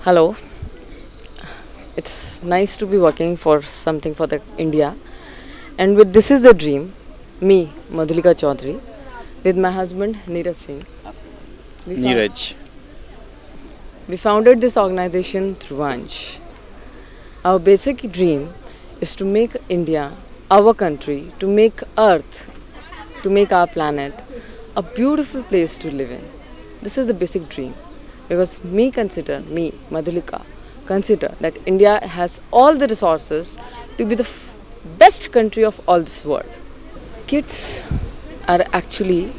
Hello, it's nice to be working for something for the India. And with This is the Dream, me, Madhulika Chaudhary, with my husband Neeraj Singh, we, found, Neeraj. we founded this organization through Vanch. Our basic dream is to make India, our country, to make Earth, to make our planet a beautiful place to live in. This is the basic dream because me, Madhulika, consider that India has all the resources to be the best country of all this world. Kids are actually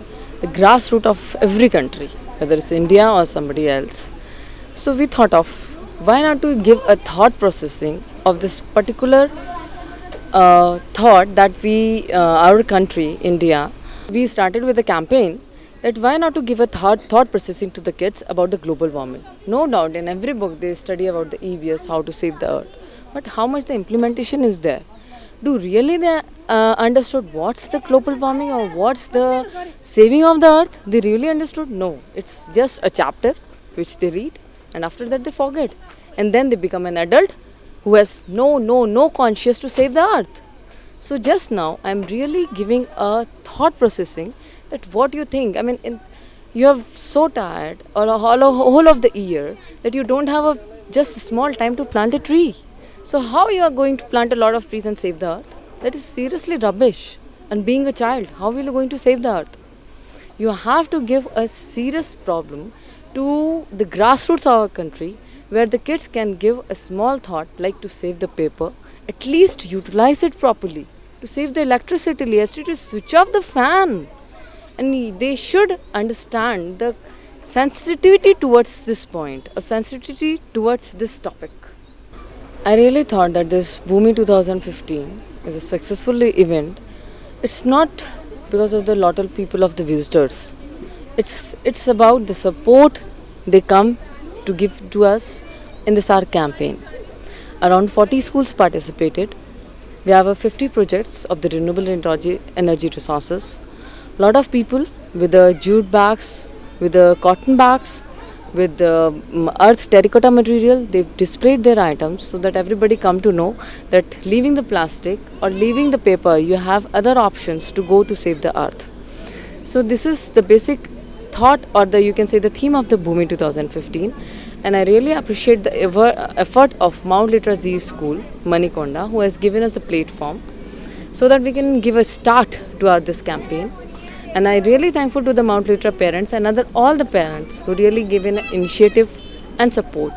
the grassroots of every country, whether it's India or somebody else. So we thought of why not to give a thought processing of this particular thought that our country, India, we started with a campaign that why not to give a thought processing to the kids about the global warming. No doubt, in every book they study about the EVS, how to save the earth, but how much the implementation is there? Do really they understood what's the global warming or what's the saving of the earth? They really understood? No, it's just a chapter which they read, and after that they forget, and then they become an adult who has no conscious to save the earth. So just now I'm really giving a thought processing that what you think. I mean, you are so tired or a whole of the year that you don't have a just small time to plant a tree. So how you are going to plant a lot of trees and save the earth? That is seriously rubbish. And being a child, how will you going to save the earth? You have to give a serious problem to the grassroots of our country where the kids can give a small thought like to save the paper, at least utilize it properly. To save the electricity, yesterday to switch off the fan. And they should understand the sensitivity towards this point or sensitivity towards this topic. I really thought that this Bhumi 2015 is a successful event. It's not because of the lot of people of the visitors. It's about the support they come to give to us in this our campaign. Around 40 schools participated. We have 50 projects of the renewable energy resources. Lot of people with the jute bags, with the cotton bags, with the earth terracotta material, they've displayed their items so that everybody come to know that leaving the plastic or leaving the paper, you have other options to go to save the earth. So this is the basic thought, or the you can say the theme of the Bhumi 2015, and I really appreciate the effort of Mount Litra Z School, Manikonda, who has given us a platform so that we can give a start to this campaign. And I really thankful to the Mount Litra parents and all the parents who really given initiative and support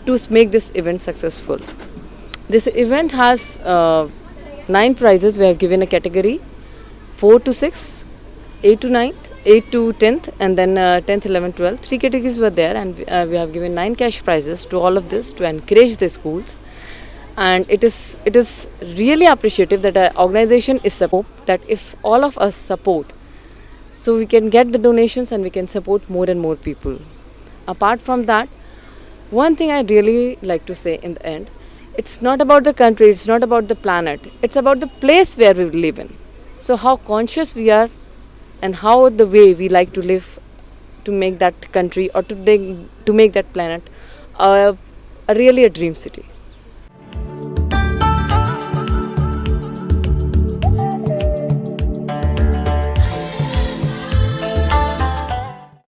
to make this event successful. This event has 9 prizes. We have given a category 4 to 6, 8 to 9th, 8 to 10th, and then 10th, 11th, 12th. 3 categories were there, and we have given 9 cash prizes to all of this to encourage the schools. And it is really appreciative that our organization is support, that if all of us support, so we can get the donations and we can support more and more people. Apart from that, one thing I really like to say in the end, it's not about the country, it's not about the planet, it's about the place where we live in. So how conscious we are and how the way we like to live to make that country or to make that planet a really a dream city.